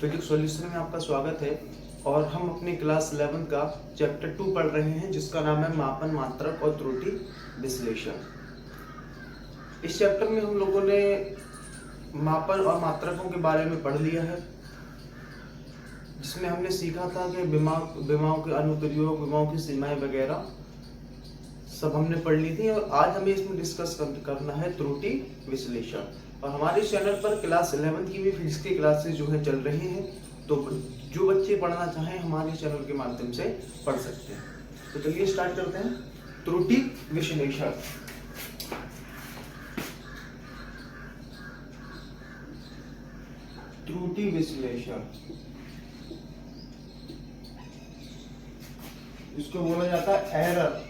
Physics solution में आपका स्वागत है। और हम अपनी क्लास 11 का चैप्टर 2 पढ़ रहे हैं, जिसका नाम है मापन, मात्रक और त्रुटि विश्लेषण। इस चैप्टर में हम लोगों ने मापन और मात्रकों के बारे में पढ़ लिया है, जिसमें हमने सीखा था कि विमाओं के अनुप्रयोग, विमाओं की सीमाएं वगैरह सब हमने पढ़ ली थी। और आज हमें इसमें डिस्कस करना है त्रुटि विश्लेषण। और हमारे चैनल पर क्लास 11 की भी फिजिक्स की क्लासेस जो है चल रही हैं, तो जो बच्चे पढ़ना चाहें हमारे चैनल के माध्यम से पढ़ सकते हैं। तो चलिए स्टार्ट करते हैं। त्रुटि विश्लेषण। त्रुटि विश्लेषण इसको बोला जाता है एरर।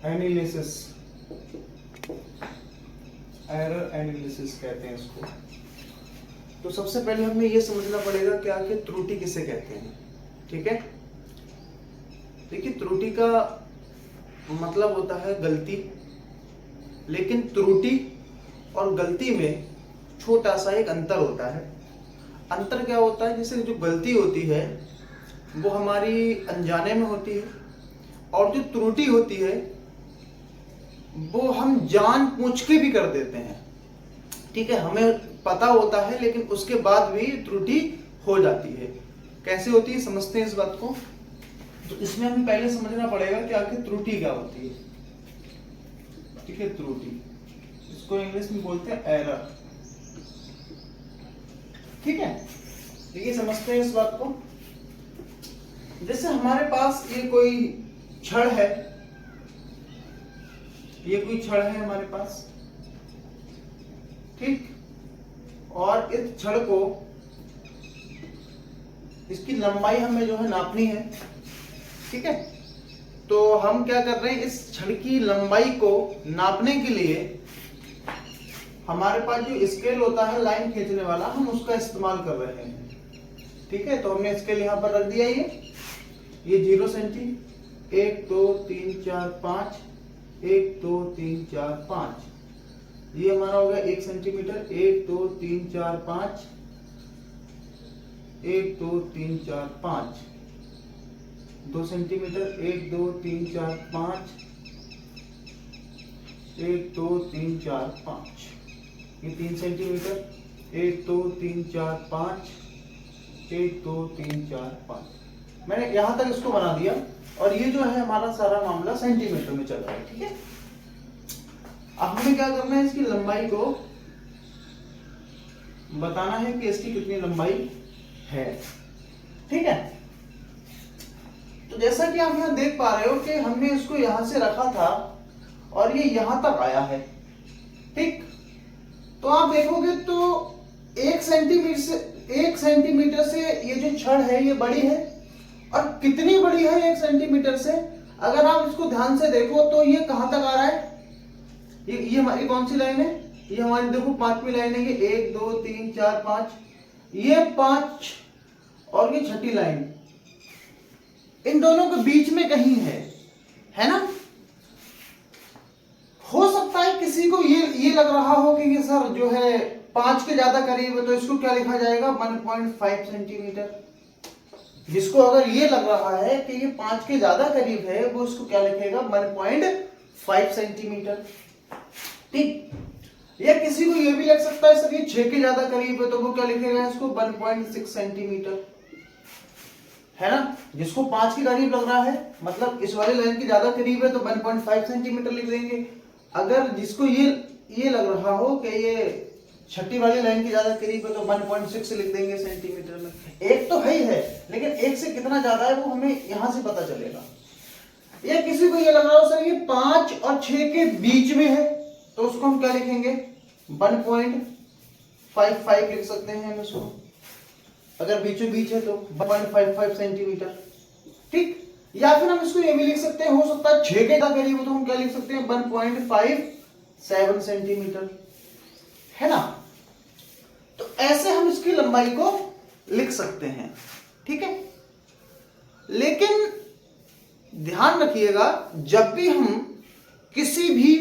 एनालिसिस, एरर एनालिसिस कहते हैं इसको। तो सबसे पहले हमें यह समझना पड़ेगा कि आखिर त्रुटि किसे कहते हैं। ठीक है, देखिए त्रुटि का मतलब होता है गलती, लेकिन त्रुटि और गलती में छोटा सा एक अंतर होता है। अंतर क्या होता है? जैसे जो गलती होती है वो हमारी अनजाने में होती है, और जो त्रुटि होती है वो हम जानबूझ के भी कर देते हैं। ठीक है, हमें पता होता है लेकिन उसके बाद भी त्रुटि हो जाती है। कैसे होती है समझते हैं इस बात को। तो इसमें हमें पहले समझना पड़ेगा कि आखिर त्रुटि क्या होती है। ठीक है, त्रुटि, इसको इंग्लिश में बोलते हैं एरर। ठीक है, ये समझते हैं इस बात को। जैसे हमारे पास ये कोई छड़ है, ये कोई छड़ है हमारे पास, ठीक, और इस छड़ को, इसकी लंबाई हमें जो है नापनी है। ठीक है, तो हम क्या कर रहे हैं, इस छड़ की लंबाई को नापने के लिए हमारे पास जो स्केल होता है लाइन खींचने वाला, हम उसका इस्तेमाल कर रहे हैं। ठीक है, तो हमने स्केल यहां पर रख दिया। ये 0 सेंटी, 1 2 3 4 5, 1 2 3 4 5, ये हमारा हो गया 1 सेंटीमीटर। 1 2 3 4 5, 1 2 3 4 5, 2 सेंटीमीटर। 1 2 3 4 5, 1 2 3 4 5, ये 3 सेंटीमीटर। 1 2 3 4 5, 1 2 3 4 5, मैंने यहां तक इसको बना दिया। और ये जो है हमारा सारा मामला सेंटीमीटर में चल रहा है। ठीक है, अब हमें क्या करना है, इसकी लंबाई को बताना है कि इसकी कितनी लंबाई है। ठीक है, तो जैसा कि आप यहां देख पा रहे हो कि हमने इसको यहां से रखा था और ये यहां तक आया है। ठीक, तो आप देखोगे तो 1 सेंटीमीटर से ये जो छड़ है ये बड़ी है। और कितनी बड़ी है 1 सेंटीमीटर से? अगर आप इसको ध्यान से देखो तो ये कहां तक आ रहा है, ये हमारी कौन सी लाइन है? ये हमारी देखो 5वीं लाइन है। ये 1 2 3 4 5, ये 5 और ये 6ठी लाइन, इन दोनों के बीच में कहीं है ना। हो सकता है किसी को ये लग रहा हो कि ये सर जो है 5 के ज्यादा करीब है, तो इसको क्या लिखा जाएगा, 1.5 सेंटीमीटर। जिसको अगर ये लग रहा है कि ये 5 के ज्यादा करीब है, वो इसको क्या लिखेगा, 1.5 सेंटीमीटर। ठीक, या किसी को ये भी लग सकता है सर ये 6 के ज्यादा करीब है, तो वो क्या लिखेगा इसको, 1.6 सेंटीमीटर, है ना। जिसको 5 के करीब लग रहा है, मतलब इस वाली लाइन के ज्यादा करीब है, तो 1.5 सेंटीमीटर लिख देंगे। अगर जिसको ये लग रहा हो कि ये 6ठी वाली लाइन के ज्यादा करीब है, तो 1.6 लिख देंगे सेंटीमीटर में। एक तो है ही है, लेकिन एक से कितना ज्यादा है वो हमें यहां से पता चलेगा। या किसी को ये लग रहा हो सर ये 5 और 6 के बीच में है, तो उसको हम क्या लिखेंगे, 1.55 लिख सकते हैं हम इसको। अगर बीचों बीच है तो 1.55 सेंटीमीटर। ठीक, या फिर हम इसको ये भी लिख सकते हैं, हो सकता है 6 के ज्यादा करीब हो, तो हम क्या लिख सकते हैं, 1.57 सेंटीमीटर, है ना। तो ऐसे हम इसकी लंबाई को लिख सकते हैं। ठीक है, लेकिन ध्यान रखिएगा, जब भी हम किसी भी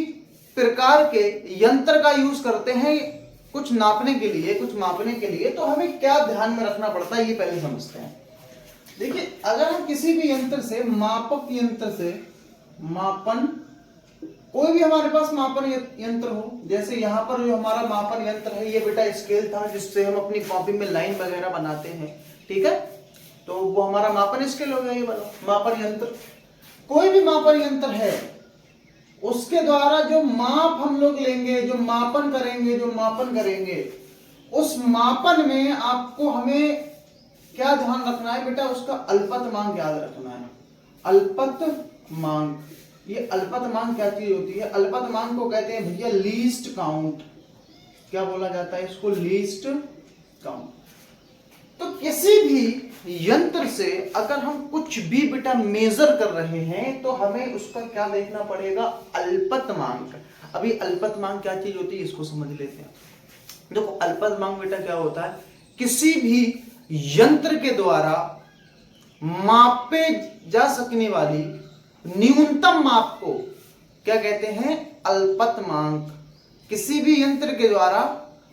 प्रकार के यंत्र का यूज करते हैं कुछ नापने के लिए, कुछ मापने के लिए, तो हमें क्या ध्यान में रखना पड़ता है ये पहले समझते हैं। देखिए, अगर हम किसी भी यंत्र से, मापक यंत्र से मापन, कोई भी हमारे पास मापन यंत्र हो, जैसे यहाँ पर जो हमारा मापन यंत्र है ये बेटा स्केल था जिससे हम अपनी कॉपी में लाइन वगैरह बनाते हैं, ठीक है, तो वो हमारा मापन स्केल हो गया, ये वाला मापन यंत्र। कोई भी मापन यंत्र है उसके द्वारा जो माप हम लोग लेंगे, जो मापन करेंगे, उस मापन में आपको हमें क्या ध्यान रखना है बेटा, उसका अल्पतमांक याद रखना है। अल्पतमांक, ये अल्पतमांक क्या चीज होती है? अल्पतमांक को कहते हैं भैया लीस्ट काउंट। क्या बोला जाता है इसको? Least count. तो किसी भी यंत्र से अगर हम कुछ भी बेटा मेजर कर रहे हैं तो हमें उसका क्या देखना पड़ेगा? अल्पतमांक। अभी अल्पतमांक क्या चीज होती है इसको समझ लेते हैं। देखो, अल्पतमांक बेटा क्या होता है? किसी भी यंत्र के द्वारा मापे जा सकने वाली न्यूनतम माप को क्या कहते हैं? अल्पतमांक। किसी भी यंत्र के द्वारा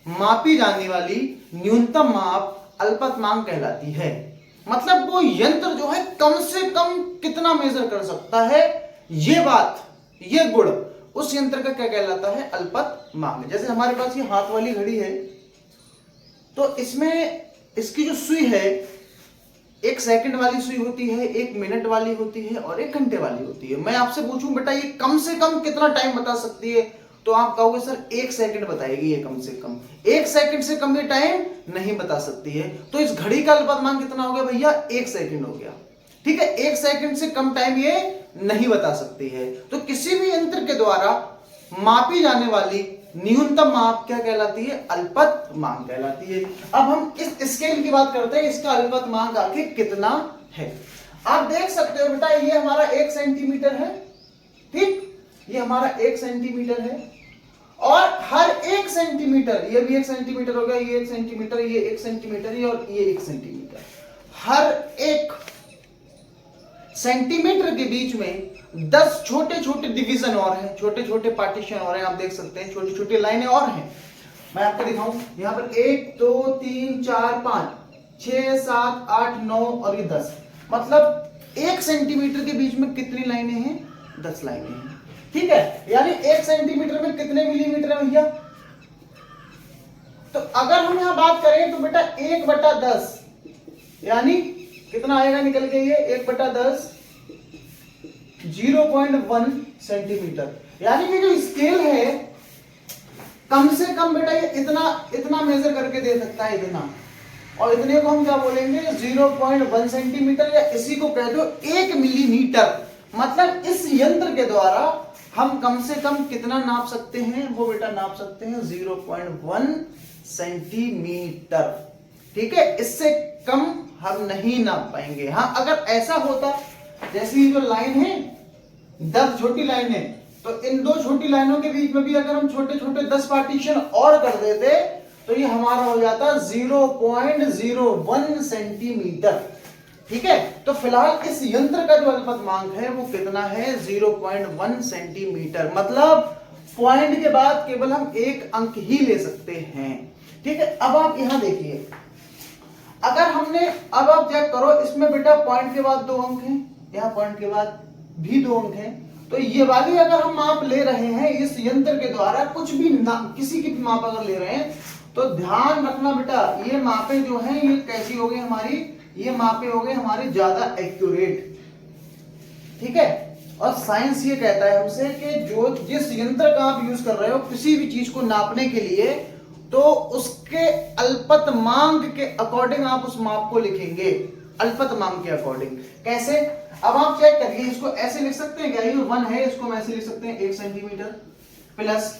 मापी जाने वाली न्यूनतम माप अल्पतमांक कहलाती है। मतलब वो यंत्र जो है कम से कम कितना मेजर कर सकता है, ये बात, ये गुण उस यंत्र का क्या कहलाता है? अल्पतमांक। जैसे हमारे पास ये हाथ वाली घड़ी है, तो इसमें इसकी जो सुई है, 1 सेकंड वाली सुई होती है, 1 मिनट वाली होती है और 1 घंटे वाली होती है। मैं आपसे पूछूं बेटा ये कम से कम कितना टाइम बता सकती है, तो आप कहोगे सर 1 सेकंड बताएगी ये कम से कम। 1 सेकंड से कम ये टाइम नहीं बता सकती है। तो इस घड़ी का अल्पतमांक कितना हो गया भैया? 1 सेकंड हो गया, ठीक है। 1 सेकंड से कम टाइम ये नहीं बता सकती है। तो किसी भी यंत्र के द्वारा मापी जाने वाली न्यूनतम माप क्या कहलाती है? अल्पतमांक कहलाती है। अब हम इस स्केल की बात करते हैं, इसका अल्पतमांक आखिर कितना है। आप देख सकते हो बेटा, ये हमारा 1 सेंटीमीटर है, ठीक, ये हमारा 1 सेंटीमीटर है, और हर 1 सेंटीमीटर, ये भी 1 सेंटीमीटर हो गया, ये 1 सेंटीमीटर, ये 1 सेंटीमीटर, ये और ये 1 सेंटीमीटर, हर 1 सेंटीमीटर के बीच में 10 छोटे छोटे डिवीजन और हैं, छोटे छोटे पार्टीशन और हैं। आप देख सकते हैं छोटी छोटी लाइनें और हैं। मैं आपको दिखाऊं, यहाँ पर 1 2 3 4 5 6 7 8 9 और ये 10, मतलब 1 सेंटीमीटर के बीच में कितनी लाइनें हैं? 10 लाइनें हैं, ठीक है। यानी 1 सेंटीमीटर में कितने मिलीमीटर है भैया? तो अगर हम यहां बात करें तो बेटा 1/10 यानी कितना आएगा निकल के? ये 1/10 0.1 सेंटीमीटर। यानी कि जो स्केल है कम से कम बेटा ये इतना मेजर करके दे सकता है, इतना, और इतने को हम क्या बोलेंगे? 0.1 सेंटीमीटर, या इसी को कह दो 1 मिलीमीटर। मतलब इस यंत्र के द्वारा हम कम से कम कितना नाप सकते हैं? वो बेटा नाप सकते हैं 0.1 सेंटीमीटर, ठीक है। इससे कम हम नहीं नाप पाएंगे। हाँ, अगर ऐसा होता, जैसे ये जो लाइन है 10 छोटी लाइन है, तो इन 2 छोटी लाइनों के बीच में भी अगर हम छोटे छोटे 10 पार्टीशन और कर देते तो ये हमारा हो जाता 0.01 सेंटीमीटर, ठीक है। तो फिलहाल इस यंत्र का जो अल्पतमांक है वो कितना है? 0.1 सेंटीमीटर। मतलब पॉइंट के बाद केवल हम 1 अंक ही ले सकते हैं, ठीक है। अब आप यहां देखिए, अगर हमने, अब आप चेक करो, इसमें बेटा पॉइंट के बाद 2 अंक हैं, यहाँ पॉइंट के बाद भी 2 अंक हैं। तो ये वाली अगर हम माप ले रहे हैं इस यंत्र के द्वारा, कुछ भी किसी की भी माप अगर ले रहे हैं, तो ध्यान रखना बेटा, ये मापे जो हैं ये कैसी हो गई हमारी? ये मापे हो गए हमारी ज्यादा एक्यूरेट, ठीक है। और साइंस ये कहता है हमसे कि जो जिस यंत्र का आप यूज कर रहे हो किसी भी चीज को नापने के लिए, तो उसके अल्पतमांक के अकॉर्डिंग आप उस माप को लिखेंगे, अल्पतमांक के अकॉर्डिंग। कैसे? अब आप चेक करिए, इसको ऐसे लिख सकते हैं क्या? ये 1 है, इसको हम ऐसे लिख सकते हैं 1 सेंटीमीटर प्लस,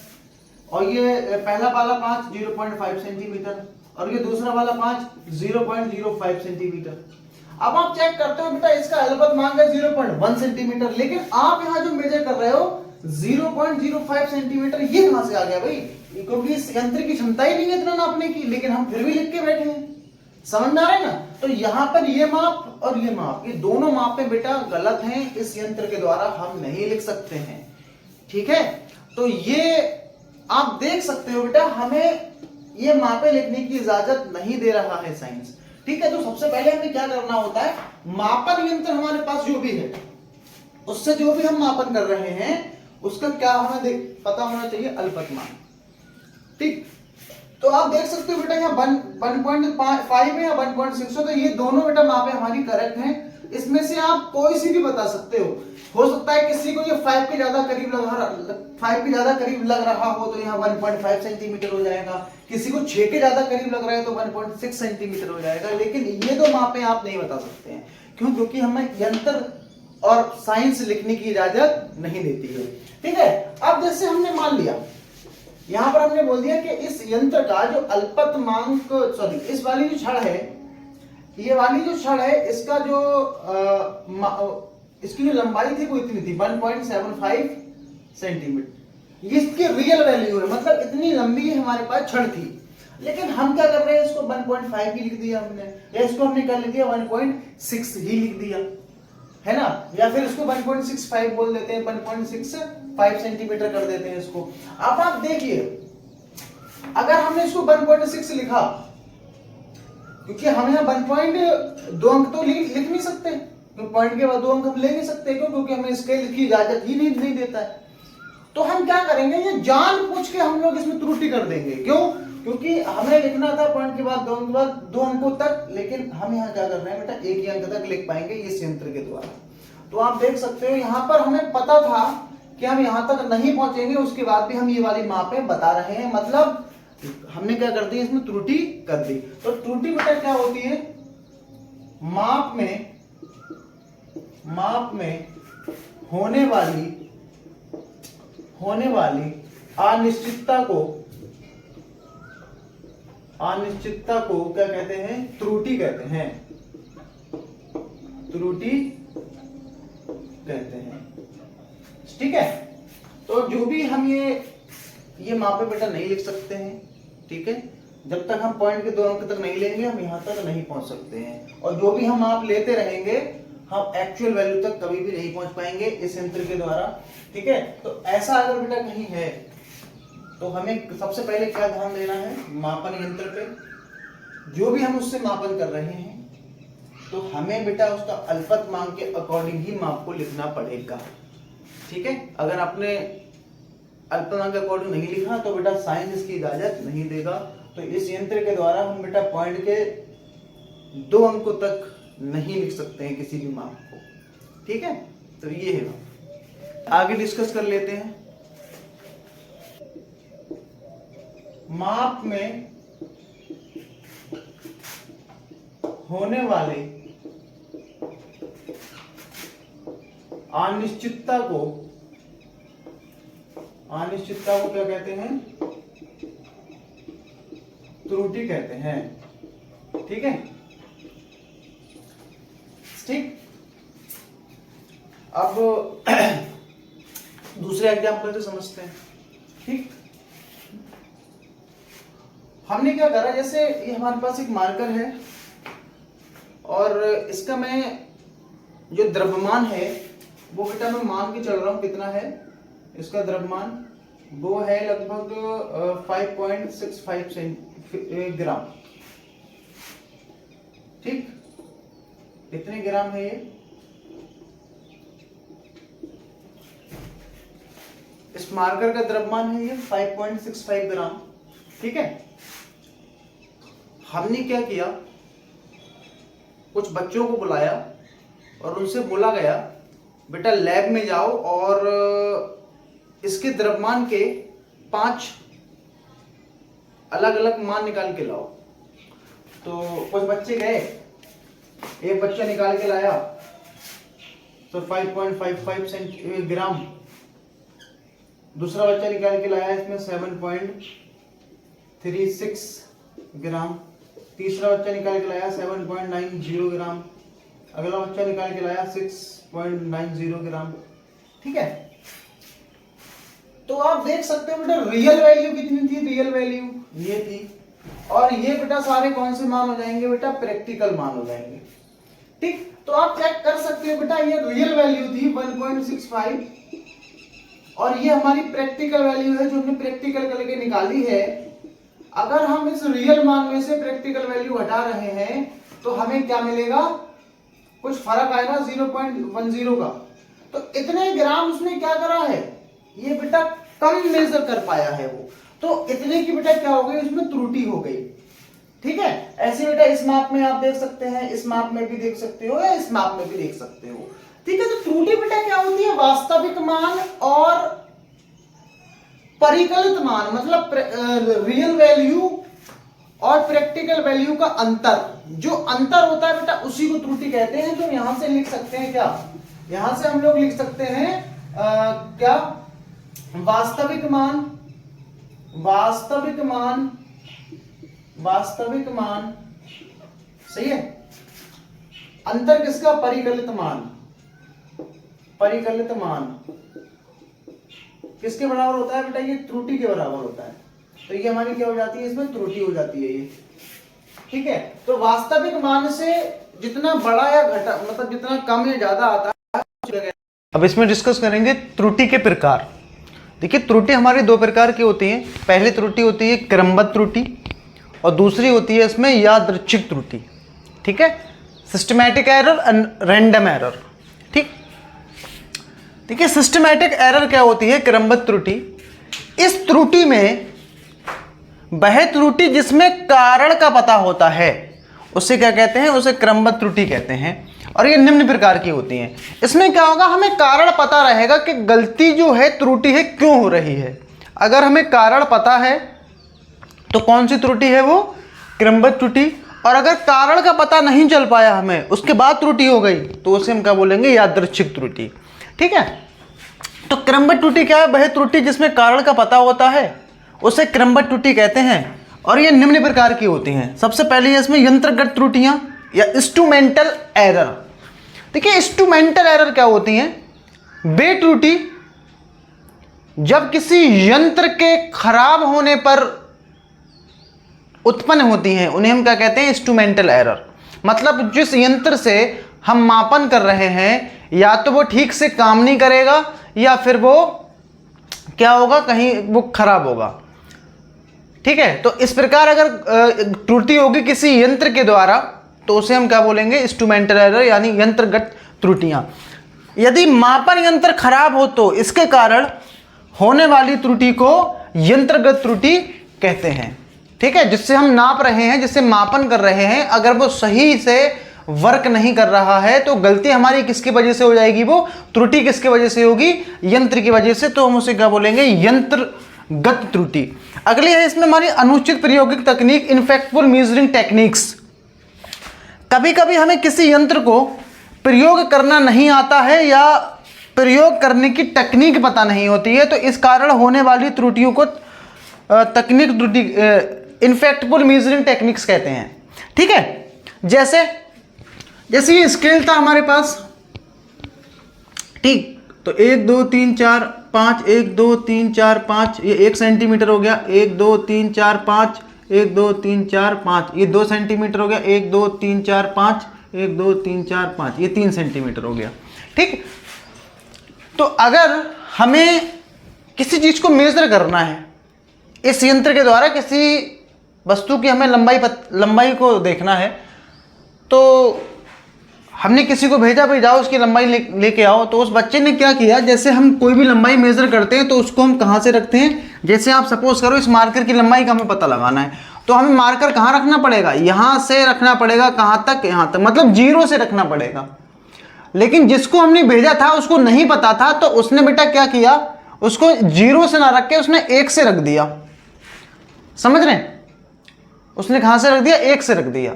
और ये पहला वाला 5 0.5 सेंटीमीटर, और ये दूसरा वाला 5 0.05 सेंटीमीटर। अब आप चेक करते हो बेटा, इसका अल्पतमांक है 0.1 सेंटीमीटर, लेकिन आप यहां जो मेजर कर रहे हो 0.05 सेंटीमीटर, ये कहां से आ गया भाई? क्योंकि इस यंत्र की क्षमता ही नहीं है इतना नापने की, लेकिन हम फिर भी लिख के बैठे हैं। समझ में आ रहा है ना? तो यहां पर ये माप और ये माप, ये दोनों मापें बेटा गलत हैं, इस यंत्र के द्वारा हम नहीं लिख सकते हैं, ठीक है। तो ये आप देख सकते हो बेटा, हमें ये मापे लिखने की इजाजत नहीं दे रहा है साइंस। ठीक है, तो सबसे पहले हमें क्या करना होता है, मापन यंत्र हमारे पास जो भी है उससे जो भी हम मापन कर रहे हैं उसका क्या हमें पता होना चाहिए, अल्पतमांक। ठीक, तो आप देख सकते हो बेटा यहाँ 1.5 है या 1.6 है, तो ये दोनों बेटा मापे हमारी करेक्ट हैं। इसमें से आप कोई सी भी बता सकते हो सकता है किसी को ये 5 के ज्यादा करीब लग रहा हो तो यहाँ 1.5 सेंटीमीटर हो जाएगा, किसी को 6 के ज्यादा करीब लग रहा है तो 1.6 सेंटीमीटर हो जाएगा, लेकिन ये दो मापे आप नहीं बता सकते हैं। क्यों? क्योंकि हमें यंत्र और साइंस लिखने की इजाजत नहीं देती है। ठीक है, अब जैसे हमने मान लिया, यहां पर हमने बोल दिया कि इस यंत्र का जो अल्पतमांक, सॉरी, इस वाली जो छड़ है, ये वाली जो छड़ है, इसका जो इसकी जो लंबाई थी वो इतनी थी 1.75 सेंटीमीटर। इसकी रियल वैल्यू है, मतलब इतनी लंबी हमारे पास छड़ थी, लेकिन हम क्या कर रहे हैं, इसको 1.5 ही लिख दिया हमने, या इसको हमने क्या लिख दिया 1.6 ही लिख दिया, है ना, या फिर इसको 1.65 बोल देते हैं, 1.65 सेंटीमीटर कर देते हैं इसको। अब आप देखिए, अगर हमने इसको 1.6 लिखा, क्योंकि हम यहाँ 1.2 अंक तो लिख नहीं सकते, तो पॉइंट के बाद 2 अंक हम ले नहीं सकते, क्यों? क्योंकि हमें स्केल की इजाजत ही नहीं देता है। तो हम क्या करेंगे, ये जानबूझ के हम लोग इसमें त्रुटि कर देंगे। क्यों? क्योंकि हमें लिखना था पॉइंट के बाद 2 अंक के बाद 2 अंकों तक, लेकिन हम यहाँ क्या कर रहे हैं बेटा, एक ही अंक तक लिख पाएंगे इस यंत्र के द्वारा। तो आप देख सकते हो यहाँ पर हमें पता था कि हम यहाँ तक नहीं पहुंचेंगे, उसके बाद भी हम ये वाली मापें बता रहे हैं, मतलब हमने क्या कर दी, इसमें त्रुटि कर दी। तो त्रुटि बेटा क्या होती है, माप में होने वाली अनिश्चितता को क्या कहते हैं, त्रुटि कहते हैं, त्रुटि कहते हैं। ठीक है, तो जो भी हम ये मापे बेटा नहीं लिख सकते हैं। ठीक है, जब तक हम पॉइंट के 2 अंक तक नहीं लेंगे हम यहां तक नहीं पहुंच सकते हैं, और जो भी हम माप लेते रहेंगे हम एक्चुअल वैल्यू तक कभी भी नहीं पहुंच पाएंगे इस यंत्र के द्वारा। ठीक है, तो ऐसा अगर बेटा कहीं है तो हमें सबसे पहले क्या ध्यान देना है, मापन यंत्र पे जो भी हम उससे मापन कर रहे हैं तो हमें बेटा उसका अल्पतमांक के अकॉर्डिंग ही माप को लिखना पड़ेगा। ठीक है, अगर आपने अल्पतमांक के अकॉर्डिंग नहीं लिखा तो बेटा साइंस इसकी इजाजत नहीं देगा। तो इस यंत्र के द्वारा हम बेटा पॉइंट के 2 अंकों तक नहीं लिख सकते हैं किसी भी माप को। ठीक है, तो ये है, आगे डिस्कस कर लेते हैं। माप में होने वाले अनिश्चितता को क्या कहते हैं, त्रुटि कहते हैं। ठीक है, ठीक, अब दूसरे एग्जाम्पल से समझते हैं। ठीक, हमने क्या करा, जैसे ये हमारे पास एक मार्कर है और इसका मैं जो द्रव्यमान है वो बेटा मैं मान के चल रहा हूं कितना है इसका द्रव्यमान, वो है लगभग 5.65 ग्राम। ठीक, कितने ग्राम है ये, इस मार्कर का द्रव्यमान है ये 5.65 ग्राम। ठीक है, हमने क्या किया, कुछ बच्चों को बुलाया और उनसे बोला गया बेटा लैब में जाओ और इसके द्रव्यमान के 5 अलग अलग मान निकाल के लाओ। तो कुछ बच्चे गए, एक बच्चा निकाल के लाया तो 5.55 ग्राम, दूसरा बच्चा निकाल के लाया इसमें 7.36 ग्राम, तीसरा बच्चा निकाल के लाया 7.90 ग्राम, अगला बच्चा निकाल के लाया 6.90 ग्राम। ठीक है, तो आप देख सकते हो बेटा रियल वैल्यू कितनी थी, रियल वैल्यू ये थी, और ये बेटा सारे कौन से मान हो जाएंगे बेटा, प्रैक्टिकल मान हो जाएंगे। ठीक, तो आप चेक कर सकते हो बेटा ये रियल वैल्यू थी 1.65 और ये हमारी प्रैक्टिकल वैल्यू है जो हमने प्रैक्टिकल करके निकाली है। अगर हम इस रियल मान में से प्रैक्टिकल वैल्यू हटा रहे हैं तो हमें क्या मिलेगा, कुछ फर्क आएगा 0.10 का। तो इतने ग्राम उसने क्या करा है, ये बेटा कम मेजर कर पाया है वो, तो इतने की बेटा क्या हो गई, उसमें त्रुटि हो गई। ठीक है, ऐसे बेटा इस माप में आप देख सकते हैं, इस माप में भी देख सकते हो या इस माप में भी देख सकते हो। ठीक है, तो त्रुटि बेटा क्या होती है, वास्तविक मान और परिकलित मान, मतलब रियल वैल्यू और प्रैक्टिकल वैल्यू का अंतर, जो अंतर होता है बेटा उसी को त्रुटि कहते हैं। तो यहां से लिख सकते हैं क्या, यहां से हम लोग लिख सकते हैं क्या, वास्तविक मान, वास्तविक मान, वास्तविक मान, सही है। अंतर किसका, परिकलित मान, परिकलित मान किसके बराबर होता है बेटा, ये त्रुटि के बराबर होता है। तो ये हमारी क्या हो जाती है, इसमें त्रुटि हो जाती है ये। ठीक है, तो वास्तविक मान से जितना बड़ा या घटा, मतलब जितना कम या ज्यादा आता है। अब इसमें डिस्कस करेंगे त्रुटि के प्रकार। देखिए त्रुटि हमारी दो प्रकार की होती है। पहली त्रुटि होती है क्रमबद्ध त्रुटि और दूसरी होती है इसमें यादृच्छिक त्रुटि। ठीक है, systematic error and random error. ठीक, देखिए सिस्टमैटिक एरर क्या होती है, क्रमबद्ध त्रुटि। इस त्रुटि में वह त्रुटि जिसमें कारण का पता होता है उसे क्या कहते हैं, उसे क्रमबद्ध त्रुटि कहते हैं। और ये निम्न प्रकार की होती हैं। इसमें क्या होगा, हमें कारण पता रहेगा कि गलती जो है, त्रुटि है, क्यों हो रही है। अगर हमें कारण पता है तो कौन सी त्रुटि है, वो क्रमबद्ध त्रुटि। और अगर कारण का पता नहीं चल पाया हमें, उसके बाद त्रुटि हो गई, तो उसे हम क्या बोलेंगे, यादृच्छिक त्रुटि। ठीक है, तो क्रमबद्ध त्रुटि क्या है, वह त्रुटि जिसमें कारण का पता होता है उसे क्रमबद्ध त्रुटि कहते हैं। और ये निम्न प्रकार की होती हैं। सबसे पहले है इसमें यंत्रगत त्रुटियां या इंस्ट्रूमेंटल एरर। देखिए इंस्ट्रूमेंटल एरर क्या होती हैं, वे त्रुटि जब किसी यंत्र के खराब होने पर उत्पन्न होती हैं, उन्हें हम क्या कहते हैं, इंस्ट्रूमेंटल एरर। मतलब जिस यंत्र से हम मापन कर रहे हैं, या तो वो ठीक से काम नहीं करेगा या फिर वो क्या होगा, कहीं वो खराब होगा। ठीक है, तो इस प्रकार अगर त्रुटि होगी किसी यंत्र के द्वारा तो उसे हम क्या बोलेंगे, इंस्ट्रूमेंटल एरर, यानी यंत्रगत त्रुटियां। यदि मापन यंत्र खराब हो तो इसके कारण होने वाली त्रुटि को यंत्रगत त्रुटि कहते हैं। ठीक है, जिससे हम नाप रहे हैं, जिससे मापन कर रहे हैं, अगर वो सही से वर्क नहीं कर रहा है तो गलती हमारी किसकी वजह से हो जाएगी, वो त्रुटि किसकी वजह से होगी, यंत्र की वजह से। तो हम उसे क्या बोलेंगे, यंत्रगत त्रुटि। अगली है इसमें हमारी अनुचित प्रयोगिक तकनीक, इनफेक्टफुल मेजरिंग टेक्निक्स। कभी कभी हमें किसी यंत्र को प्रयोग करना नहीं आता है या प्रयोग करने की तकनीक पता नहीं होती है, तो इस कारण होने वाली त्रुटियों को तकनीक त्रुटि, इनफेक्टफुल मेजरिंग टेक्निक्स कहते हैं। ठीक है, जैसे ये स्केल था हमारे पास, ठीक, तो 1 2 3 4 5, 1 2 3 4 5, ये 1 सेंटीमीटर हो गया, 1 2 3 4 5, 1 2 3 4 5, ये 2 सेंटीमीटर हो गया, 1 2 3 4 5, 1 2 3 4 5, ये 3 सेंटीमीटर हो गया। ठीक, तो अगर हमें किसी चीज को मेजर करना है, इस यंत्र के द्वारा किसी वस्तु की हमें लंबाई को देखना है, तो हमने किसी को भेजा भाई जाओ उसकी लंबाई लेके आओ। तो उस बच्चे ने क्या किया, जैसे हम कोई भी लंबाई मेजर करते हैं तो उसको हम कहाँ से रखते हैं, जैसे आप सपोज करो इस मार्कर की लंबाई का हमें पता लगाना है, तो हमें मार्कर कहाँ रखना पड़ेगा, यहाँ से रखना पड़ेगा, कहाँ तक, यहाँ तक, मतलब 0 से रखना पड़ेगा। लेकिन जिसको हमने भेजा था उसको नहीं पता था, तो उसने बेटा क्या किया, उसको 0 से ना रख के उसने 1 से रख दिया। समझ रहे हैं, उसने कहाँ से रख दिया, 1 से रख दिया।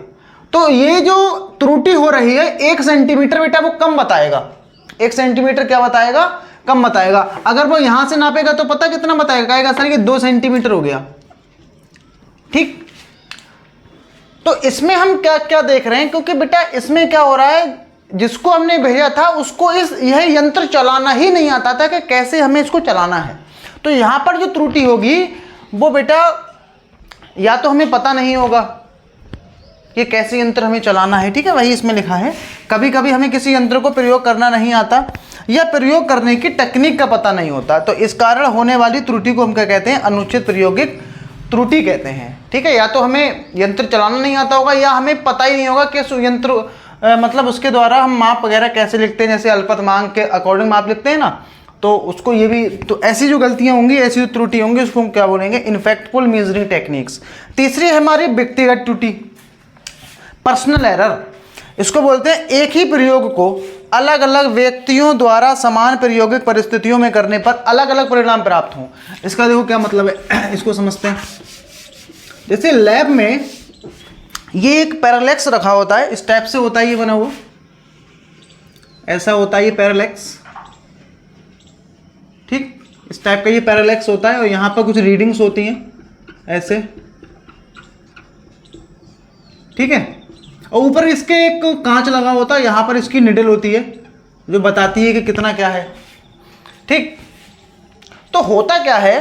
तो ये जो त्रुटि हो रही है 1 सेंटीमीटर बेटा वो कम बताएगा, 1 सेंटीमीटर क्या बताएगा, कम बताएगा। अगर वो यहां से नापेगा तो पता कितना बताएगा, कहेगा सर ये 2 सेंटीमीटर हो गया। ठीक, तो इसमें हम क्या क्या देख रहे हैं, क्योंकि बेटा इसमें क्या हो रहा है, जिसको हमने भेजा था उसको यह यंत्र चलाना ही नहीं आता था कि कैसे हमें इसको चलाना है। तो यहां पर जो त्रुटि होगी वो बेटा या तो हमें पता नहीं होगा कि कैसे यंत्र हमें चलाना है। ठीक है, वही इसमें लिखा है, कभी कभी हमें किसी यंत्र को प्रयोग करना नहीं आता, या प्रयोग करने की तकनीक का पता नहीं होता, तो इस कारण होने वाली त्रुटि को हम क्या कहते हैं, अनुचित प्रायोगिक त्रुटि कहते हैं। ठीक है, या तो हमें यंत्र चलाना नहीं आता होगा या हमें पता ही नहीं होगा कि उस यंत्र मतलब उसके द्वारा हम माप वगैरह कैसे लिखते हैं, जैसे अल्पतमांक के अकॉर्डिंग माप लिखते हैं ना, तो उसको ये भी, तो ऐसी जो गलतियां होंगी, ऐसी जो त्रुटि होंगी, उसको हम क्या बोलेंगे, इनफैक्टफुल मेजरिंग टेक्निक्स। तीसरी है हमारी व्यक्तिगत त्रुटि, पर्सनल एरर। इसको बोलते हैं एक ही प्रयोग को अलग अलग व्यक्तियों द्वारा समान प्रायोगिक परिस्थितियों में करने पर अलग अलग परिणाम प्राप्त हों। इसका देखो क्या मतलब है, इसको समझते हैं। जैसे लैब में ये एक पैरालेक्स रखा होता है, इस टाइप से होता है, ये बना हुआ ऐसा होता है ये पैरालेक्स, ठीक, इस टाइप का ये पैरालेक्स होता है और यहाँ पर कुछ रीडिंग्स होती हैं ऐसे, ठीक है, और ऊपर इसके एक कांच लगा होता है, यहाँ पर इसकी निडल होती है जो बताती है कि कितना क्या है। ठीक, तो होता क्या है,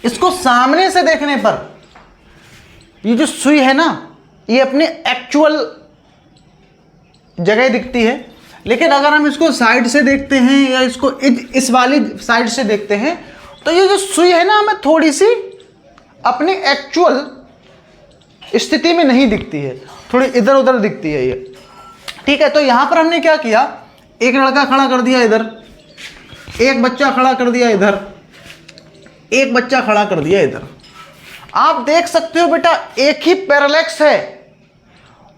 इसको सामने से देखने पर ये जो सुई है ना, ये अपने एक्चुअल जगह दिखती है, लेकिन अगर हम इसको साइड से देखते हैं या इसको इस वाली साइड से देखते हैं, तो ये जो सुई है ना, हमें थोड़ी सी अपनी एक्चुअल स्थिति में नहीं दिखती है, थोड़ी इधर उधर दिखती है ये। ठीक है, तो यहां पर हमने क्या किया, एक लड़का खड़ा कर दिया इधर, एक बच्चा खड़ा कर दिया इधर, एक बच्चा खड़ा कर दिया इधर। आप देख सकते हो बेटा, एक ही पैरालेक्स है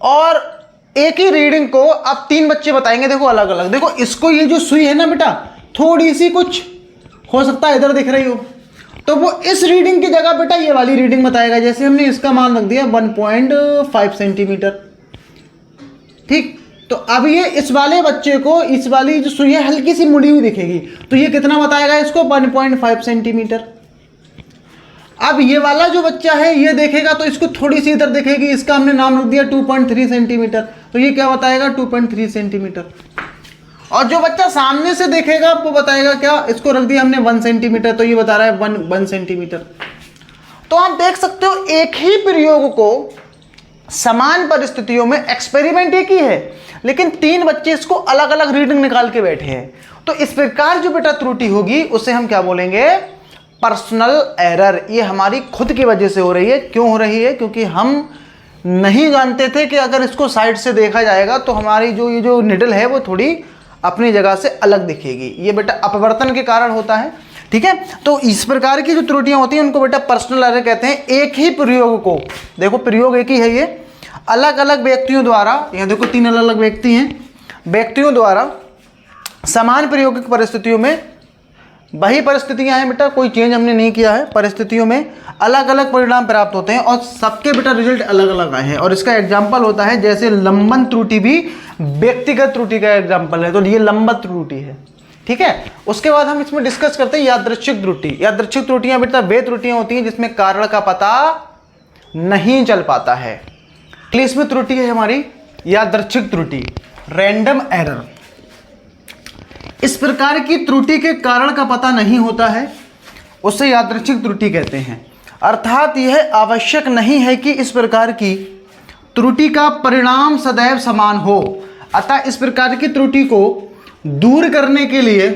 और एक ही रीडिंग को आप तीन बच्चे बताएंगे, देखो अलग अलग। देखो इसको ये जो सुई है ना बेटा, थोड़ी सी कुछ हो सकता है इधर दिख रही हो, तो वो इस रीडिंग की जगह बेटा ये वाली रीडिंग बताएगा। जैसे हमने इसका मान रख दिया 1.5 सेंटीमीटर, ठीक, तो अब ये इस वाले बच्चे को इस वाली जो सुई है हल्की सी मुड़ी हुई दिखेगी, तो ये कितना बताएगा इसको, 1.5 सेंटीमीटर। अब ये वाला जो बच्चा है ये देखेगा तो इसको थोड़ी सी इधर दिखेगी, इसका हमने नाम रख दिया 2.3 सेंटीमीटर, तो ये क्या बताएगा, 2.3 सेंटीमीटर। और जो बच्चा सामने से देखेगा वो बताएगा क्या, इसको रख दिया हमने 1 सेंटीमीटर, तो ये बता रहा है 1 सेंटीमीटर। तो आप देख सकते हो एक ही प्रयोग को समान परिस्थितियों में, एक्सपेरिमेंट एक ही है, लेकिन तीन बच्चे इसको अलग अलग रीडिंग निकाल के बैठे हैं। तो इस प्रकार जो बेटा त्रुटि होगी उसे हम क्या बोलेंगे, पर्सनल एरर। ये हमारी खुद की वजह से हो रही है। क्यों हो रही है, क्योंकि हम नहीं जानते थे कि अगर इसको साइड से देखा जाएगा तो हमारी ये जो निडल है वो थोड़ी अपनी जगह से अलग दिखेगी। ये बेटा अपवर्तन के कारण होता है। ठीक है, तो इस प्रकार की जो त्रुटियां होती हैं उनको बेटा पर्सनल एरर कहते हैं। एक ही प्रयोग को, देखो प्रयोग एक ही है, ये अलग अलग व्यक्तियों द्वारा, यहाँ देखो तीन अलग अलग व्यक्ति हैं, व्यक्तियों द्वारा समान प्रायोगिक परिस्थितियों में, वही परिस्थितियां हैं बेटा, कोई चेंज हमने नहीं किया है, परिस्थितियों में अलग अलग परिणाम प्राप्त होते हैं और सबके बेटा रिजल्ट अलग अलग आए हैं। और इसका एग्जाम्पल होता है, जैसे लंबन त्रुटि भी व्यक्तिगत त्रुटि का एग्जाम्पल है, तो ये लंबन त्रुटि है। ठीक है, उसके बाद हम इसमें डिस्कस करते हैं यादृच्छिक त्रुटि। यादृच्छिक त्रुटियां बेटा वे त्रुटियां होती हैं जिसमें कारण का पता नहीं चल पाता है। इसमें त्रुटि है हमारी यादृच्छिक त्रुटि, रैंडम एरर। इस प्रकार की त्रुटि के कारण का पता नहीं होता है, उसे यादृच्छिक त्रुटि कहते हैं। अर्थात यह आवश्यक नहीं है कि इस प्रकार की त्रुटि का परिणाम सदैव समान हो। अतः इस प्रकार की त्रुटि को दूर करने के लिए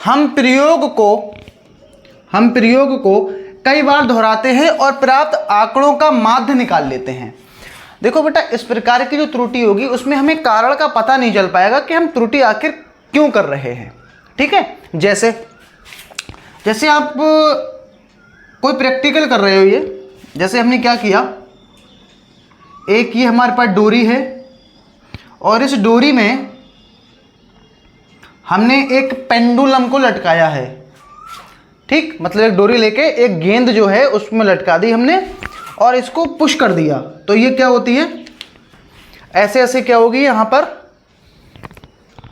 हम प्रयोग को कई बार दोहराते हैं और प्राप्त आंकड़ों का माध्य निकाल लेते हैं। देखो बेटा, इस प्रकार की जो त्रुटि होगी उसमें हमें कारण का पता नहीं चल पाएगा कि हम त्रुटि आखिर क्यों कर रहे हैं। ठीक है, जैसे आप कोई प्रैक्टिकल कर रहे हो, ये जैसे हमने क्या किया, एक ये हमारे पास डोरी है और इस डोरी में हमने एक पेंडुलम को लटकाया है। ठीक, मतलब एक डोरी लेके एक गेंद जो है उसमें लटका दी हमने और इसको पुश कर दिया, तो ये क्या होती है, ऐसे ऐसे क्या होगी, यहां पर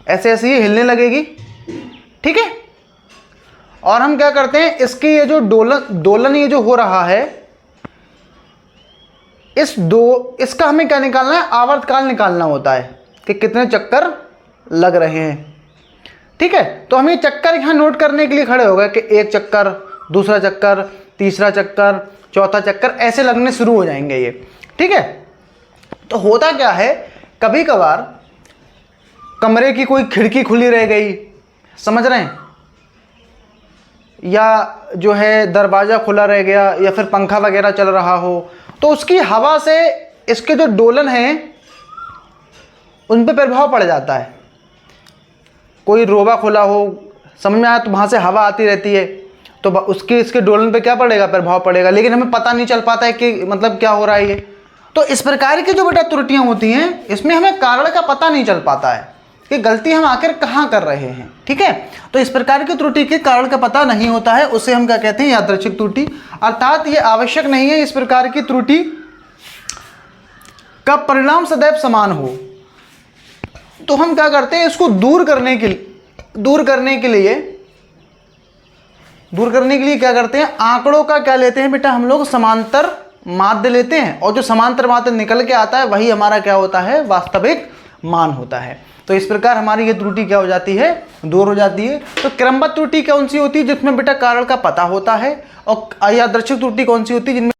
ऐसे ऐसे ये हिलने लगेगी। ठीक है, और हम क्या करते हैं, इसके ये जो दोलन ये जो हो रहा है, इसका हमें क्या निकालना है, आवर्तकाल निकालना होता है कि कितने चक्कर लग रहे हैं। ठीक है, तो हमें चक्कर यहाँ नोट करने के लिए खड़े हो गए कि एक चक्कर, दूसरा चक्कर, तीसरा चक्कर, चौथा चक्कर, ऐसे लगने शुरू हो जाएंगे ये। ठीक है, तो होता क्या है कभी कभार कमरे की कोई खिड़की खुली रह गई, समझ रहे हैं, या जो है दरवाज़ा खुला रह गया, या फिर पंखा वगैरह चल रहा हो, तो उसकी हवा से इसके जो डोलन हैं उन पे प्रभाव पड़ जाता है। कोई रोबा खुला हो, समझ में आया, तो वहाँ से हवा आती रहती है, तो उसके इसके डोलन पे क्या पड़ेगा, प्रभाव पड़ेगा, लेकिन हमें पता नहीं चल पाता है कि मतलब क्या हो रहा है ये। तो इस प्रकार की जो बेटा त्रुटियाँ होती हैं, इसमें हमें कारण का पता नहीं चल पाता है कि गलती हम आखिर कहाँ कर रहे हैं। ठीक है, तो इस प्रकार की त्रुटि के कारण का पता नहीं होता है, उसे हम क्या कहते हैं, यादृच्छिक त्रुटि। अर्थात ये आवश्यक नहीं है इस प्रकार की त्रुटि का परिणाम सदैव समान हो। तो हम क्या करते हैं, इसको दूर करने के लिए क्या करते हैं, आंकड़ों का क्या लेते हैं बेटा, हम लोग समांतर माध्य लेते हैं, और जो समांतर माध्य निकल के आता है वही हमारा क्या होता है, वास्तविक मान होता है। तो इस प्रकार हमारी ये त्रुटि क्या हो जाती है, दूर हो जाती है। तो क्रमबद्ध त्रुटि कौन सी होती है, जिसमें बेटा कारण का पता होता है, और यादृच्छिक त्रुटि कौन सी होती है, जिनमें